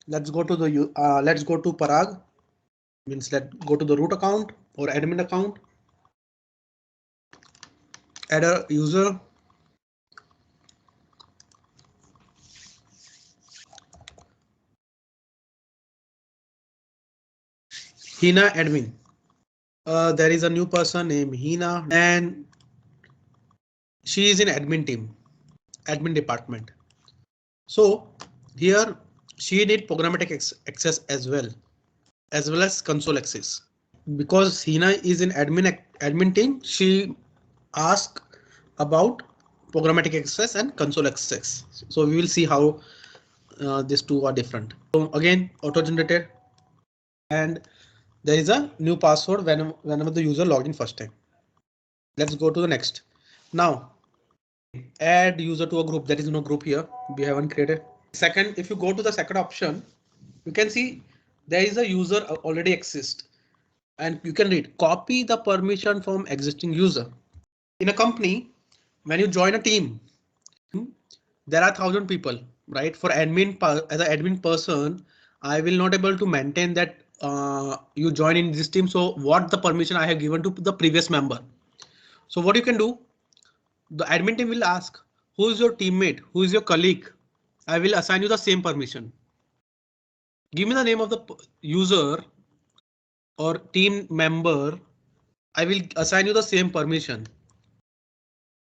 Let's go to Parag. Means let's go to the root account or admin account. Add a user. Hina admin. There is a new person named Hina and she is in admin department. So here she need programmatic access as well as console access. Because Hina is in admin team, she asked about programmatic access and console access. So we will see how these two are different. So again, auto generated, and there is a new password whenever the user logged in first time. Let's go to the next. Now add user to a group. There is no group here. We haven't created. Second, if you go to the second option, you can see there is a user already exists. And you can read copy the permission from existing user. In a company, when you join a team, there are 1,000 people, right? For admin, as an admin person, I will not able to maintain that you join in this team. So what the permission I have given to the previous member. So what you can do, the admin team will ask, who is your teammate? Who is your colleague? I will assign you the same permission. Give me the name of the user or team member. I will assign you the same permission.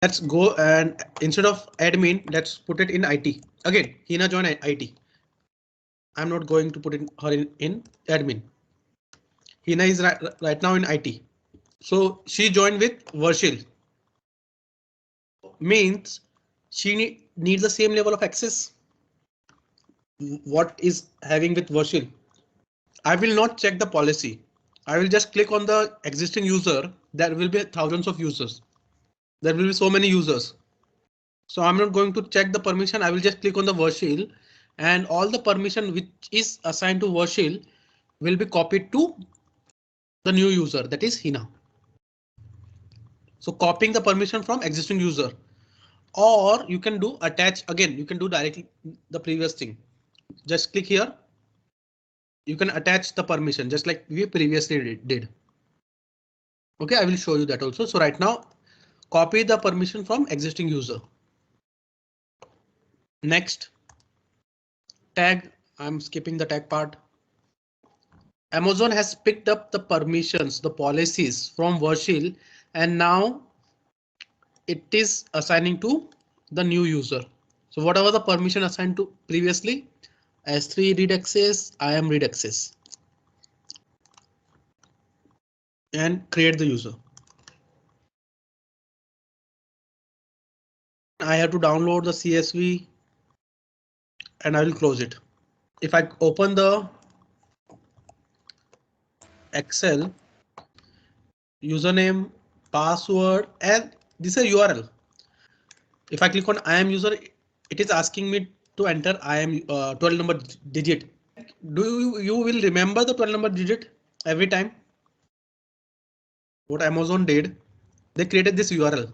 Let's go and instead of admin, let's put it in IT. Again, Hina join IT. I'm not going to put her in admin. Hina is right now in IT. So she joined with Varshil. Means she needs the same level of access. What is having with Varshil? I will not check the policy. I will just click on the existing user. There will be thousands of users. There will be so many users. So I'm not going to check the permission. I will just click on the Varshil and all the permission which is assigned to Varshil will be copied to the new user, that is Hina. So copying the permission from existing user, or you can do attach again. You can do directly the previous thing. Just click here. You can attach the permission just like we previously did. OK, I will show you that also. So right now, copy the permission from existing user. Next tag. I'm skipping the tag part. Amazon has picked up the permissions, the policies from Varshil, and now it is assigning to the new user. So whatever the permission assigned to previously, S3 read access, IAM read access, and create the user. I have to download the CSV and I will close it. If I open the Excel, username, password, and this is a URL. If I click on IAM user, it is asking me to enter IAM 12 number digit. Do you will remember the 12 number digit every time? What Amazon did, they created this URL.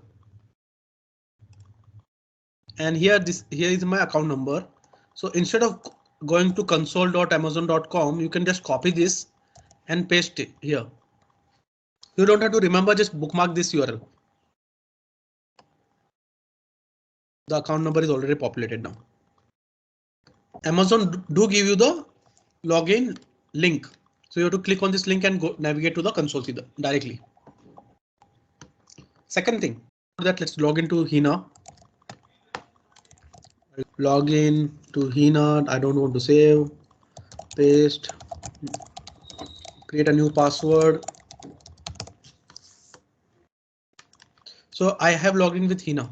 And here is my account number. So instead of going to console.amazon.com, you can just copy this and paste it here. You don't have to remember, just bookmark this URL. The account number is already populated now. Amazon do give you the login link. So you have to click on this link and go navigate to the console directly. Second thing, that let's log into Hina. Log in to Hina. I don't want to save. Paste. Create a new password. So I have logged in with Hina.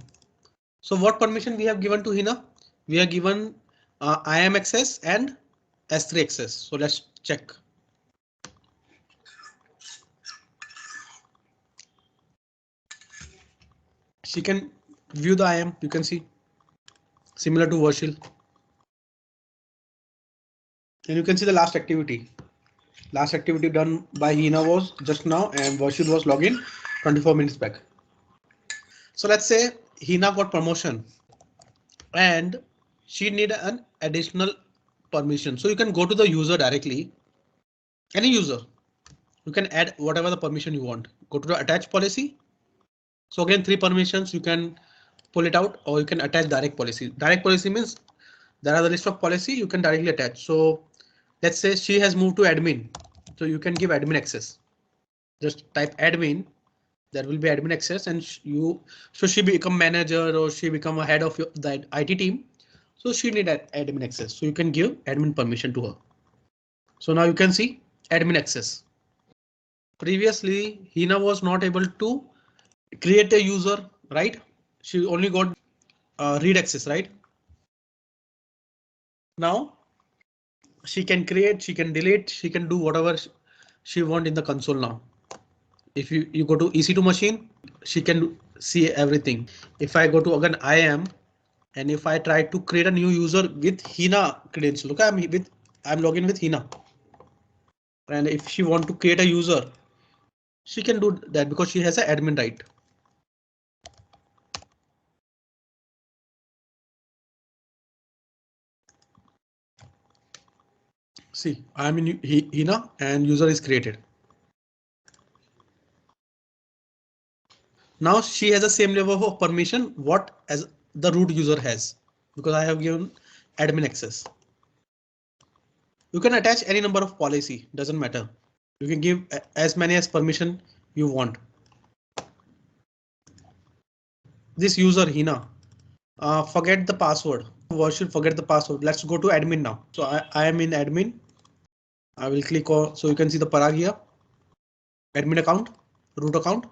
So what permission we have given to Hina? We have given IAM access and S3 access. So let's check. She can view the IAM. You can see similar to Varshil. And you can see the last activity. Last activity done by Hina was just now and Varshil was login 24 minutes back. So let's say Hina got promotion and she need an additional permission. So you can go to the user directly. Any user. You can add whatever the permission you want. Go to the attach policy. So again, 3 permissions, you can pull it out or you can attach direct policy. Direct policy means there are the list of policy you can directly attach. So let's say she has moved to admin. So you can give admin access. Just type admin. There will be admin access and so she become manager or she become a head of the IT team. So she need admin access. So you can give admin permission to her. So now you can see admin access. Previously, Hina was not able to create a user, right? She only got read access, right? Now she can create, she can delete, she can do whatever she want in the console now. If you go to EC2 machine, she can see everything. If I go to again IAM and if I try to create a new user with Hina credential, look, I'm logging with Hina. And if she want to create a user, she can do that because she has an admin right. See, I'm in Hina and user is created. Now she has the same level of permission what as the root user has because I have given admin access. You can attach any number of policy, doesn't matter. You can give as many as permission you want. This user Hina, forget the password. Should forget the password. Let's go to admin now. So I am in admin. I will click on, so you can see the Parag here. Admin account, root account.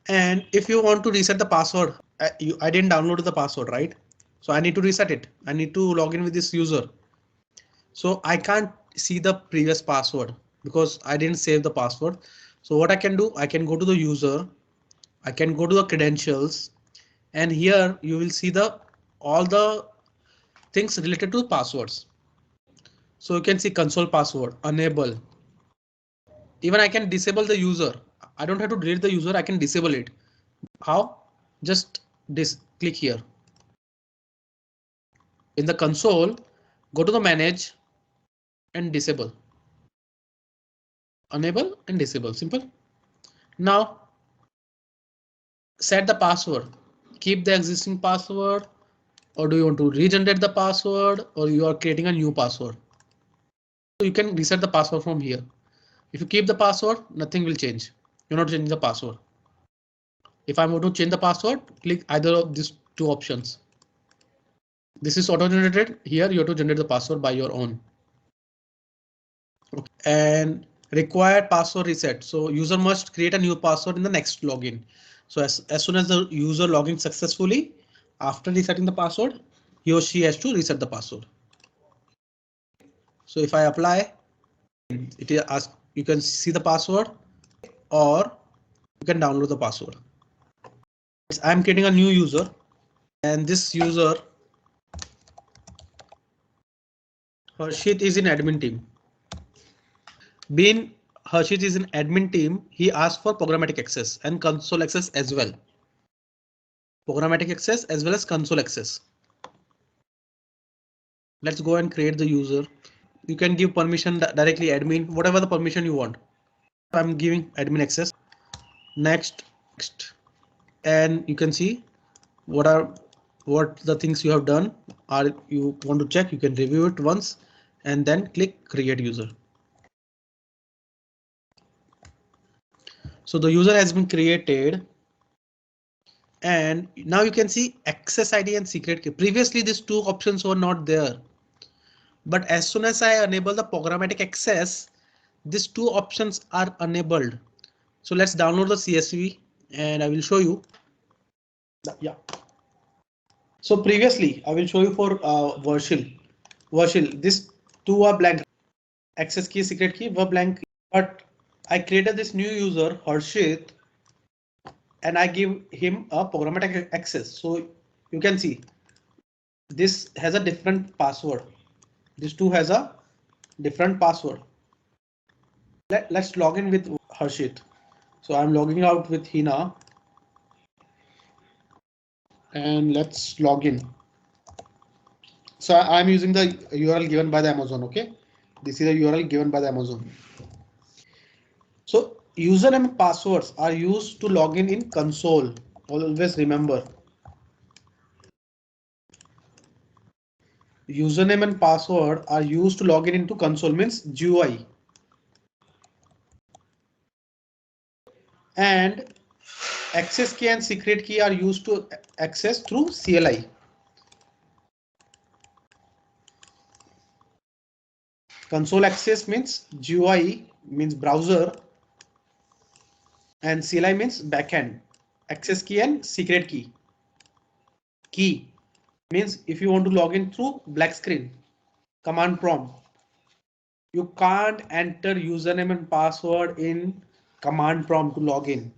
And if you want to reset the password, I didn't download the password, right? So I need to reset it. I need to log in with this user. So I can't see the previous password because I didn't save the password. So what I can do, I can go to the user. I can go to the credentials and here you will see all the things related to passwords. So you can see console password, enable. Even I can disable the user. I don't have to delete the user. I can disable it. How? Just click here. In the console, go to the manage and disable. Enable and disable. Simple. Now set the password. Keep the existing password, or do you want to regenerate the password, or you are creating a new password? So you can reset the password from here. If you keep the password, nothing will change. You're not changing the password. If I want to change the password, click either of these 2 options. This is auto generated. Here you have to generate the password by your own. Okay. And required password reset. So user must create a new password in the next login. So as soon as the user login successfully, after resetting the password, he or she has to reset the password. So if I apply, it is ask, you can see the password or you can download the password. I'm creating a new user and this user Harshit is in admin team. Being Harshit is in admin team, he asked for programmatic access and console access as well. Programmatic access as well as console access. Let's go and create the user. You can give permission directly admin, whatever the permission you want. I'm giving admin access. Next, and you can see what the things you have done are you want to check. You can review it once and then click create user. So the user has been created. And now you can see access ID and secret key. Previously, these 2 options were not there. But as soon as I enable the programmatic access, these 2 options are enabled. So let's download the CSV and I will show you. Yeah. So previously, I will show you for Virtual. These 2 are blank. Access key, secret key were blank. But I created this new user, Harshit, and I give him a programmatic access. So you can see this has a different password. This 2 has a different password. Let's log in with Harshit. So I'm logging out with Hina. And let's log in. So I'm using the URL given by the Amazon. Okay, this is a URL given by the Amazon. So username and passwords are used to log in console. Always remember. Username and password are used to log in into console means GUI. And access key and secret key are used to access through CLI. Console access means GUI means browser and CLI means backend. Access key and secret key. Key means if you want to log in through black screen, command prompt. You can't enter username and password in command prompt to log in.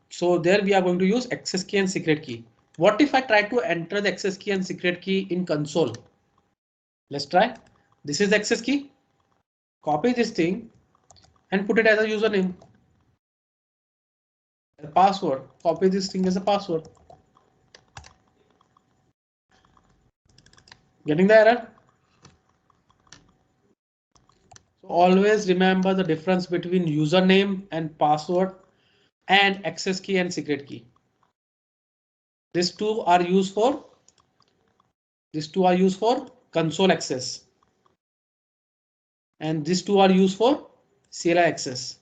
So there we are going to use access key and secret key. What if I try to enter the access key and secret key in console? Let's try. This is the access key. Copy this thing and put it as a username. A password. Copy this thing as a password. Getting the error? So always remember the difference between username and password and access key and secret key. These two are used for console access. And these two are used for CLI access.